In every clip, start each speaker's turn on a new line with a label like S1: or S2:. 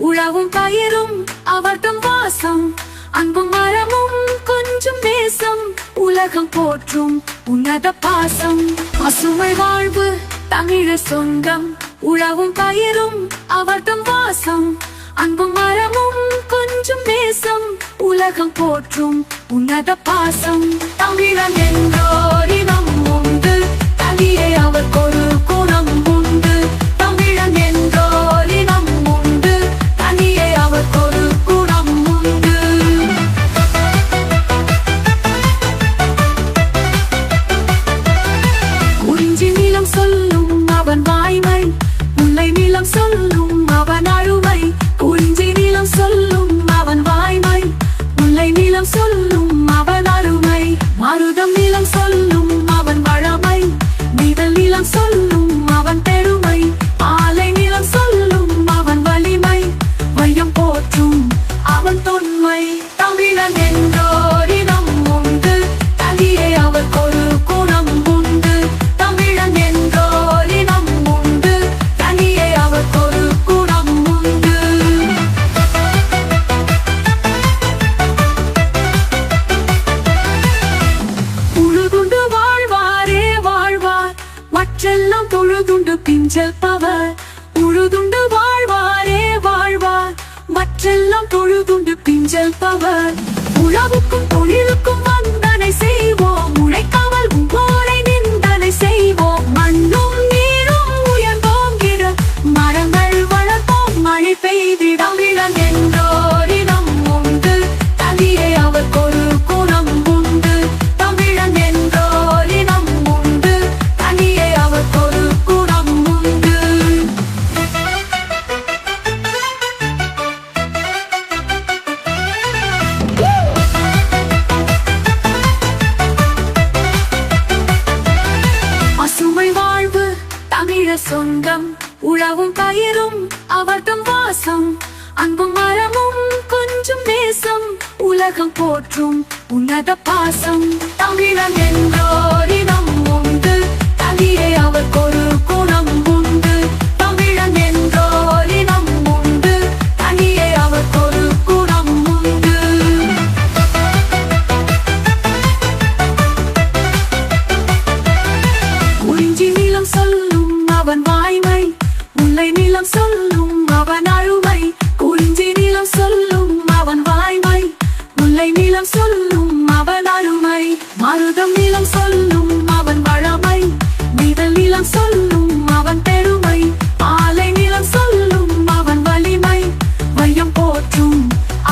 S1: உழவும் பயிரும் அவர்தம் வாசம். அன்பும் மரமும் கொஞ்சம் நேசம், உலகம் போற்றும் உன்னத பாசம். பசுமை வாழ்வு தமிழர் சொந்தம், உழவும் பயிரும் அவர்தம் வாசம். அன்பும் மரமும் கொஞ்சம் நேசம், உலகம் போற்றும் உன்னத பாசம். தமிழன் என்றோரினம் உண்டு, தனியே அவர்க்கொரு குணம் உண்டு. தமிழன் என்றோரினம் உண்டு, தனியே அவர்க்கொரு குணம் உண்டு. குறிஞ்சி நிலம் சொல்லும் அவன் வாய்மை, முல்லை நிலம் சொல்லும் அவன் அருமை. குறிஞ்சி நிலம் சொல்லும் அவன் வாய்மை, முல்லை நிலம் சொல்லும் அவன் அருமை. மருதம் நிலம் சொல்லும் அவன் வளமை, நீதல் நிலம் சொல்லும் அவன் பெருமை. ஆலை நிலம் சொல்லும் அவன் வலிமை, வையம் போற்றும் அவன் தொன்மை. தமிழன் என்றோரினம் உண்டு, தனியே அவர்க்கொரு குணம் உண்டு. தமிழன் என்றோரினம் உண்டு, தனியே அவர்க்கொரு குணம் உண்டு. உழுதுண்டு வாழ்வாரே வாழ்வார், மற்றெல்லாம் தொழுதுண்டு பிஞ்சல்பவர். உழுதுண்டு வாழ்வாரே வாழ்வார், மற்றெல்லாம் தொழுதுண்டு பிஞ்சல்பவர். உழவுக்கும் தொழிலுக்கும் வந்தனை செய்வோம், உழைக்காமல் உங்கோரை நிந்தனை செய்வோம். மண்ணும் நீரும் உயர்ந்தோங்கிட, மரங்கள் வளர்ப்போம் மழை பெய்திட. தமிழன் என்றோரினம் உண்டு, தனியே அவர்க்கொரு குணம் உண்டு. தமிழன் என்றோரினம் உண்டு, தனியே அவர்க்கொரு குணம் உண்டு. பசுமை வாழ்வு தமிழர் சொந்தம், உழவும் பயிரும் அவர்தம் வாசம். அன்பும் மரமும் கொஞ்சம் நேசம், உலகம் போற்றும் உன்னத பாசம். தமிழன் என்றோரினம் உண்டு, தனியே அவர்க்கொரு குணம் உண்டு. தமிழன் என்றோரினம் உண்டு, தனியே அவர்க்கொரு குணம் உண்டு. குறிஞ்சி நிலம் சொல்லும் அவன் வாய்மை, முல்லை நிலம் சொல்லும் அவன் அருமை. குறிஞ்சி நிலம் சொல்லும் அவன் வாய்மை, முல்லை நிலம் சொல்லும் அவன் அருமை. மருதம் நிலம் சொல்லும் அவன் வளமை, நீதல் நிலம் சொல்லும் அவன் பெருமை. ஆலை நிலம் சொல்லும் அவன் வலிமை, வையம் போற்றும்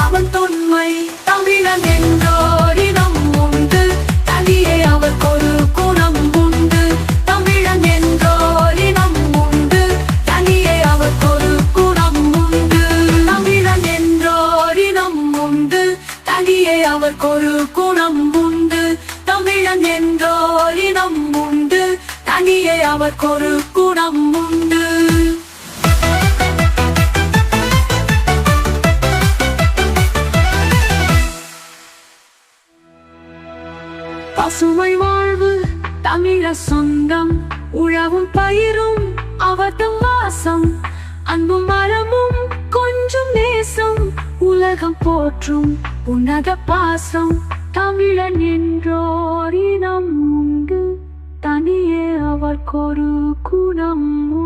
S1: அவன் தொன்மை. தமிழன் என்றோரினம் உண்டு, தனியே அவர்க்கொரு குணம் உண்டு. தமிழன் என்றோரினம் உண்டு, தனியே அவர்க்கொரு குணம் உண்டு. தமிழன் என்றோரினம் உண்டு, தனியே அவர்க்கொரு குணம் உண்டு. தமிழன் என்றோரினம் உண்டு, தனியே அவர்க்கொரு குணம் உண்டு. பசுமை வாழ்வு தமிழர் சொந்தம், உழவும் பயிரும் அவர்தம் வாசம். அன்பும் மரமும் கொஞ்சம் நேசம், உலகம் போற்றும் உன்னத பாசம். தமிழன் என்றோரினம் உண்டு, தனியே அவர்க்கொரு குணம் உண்டு.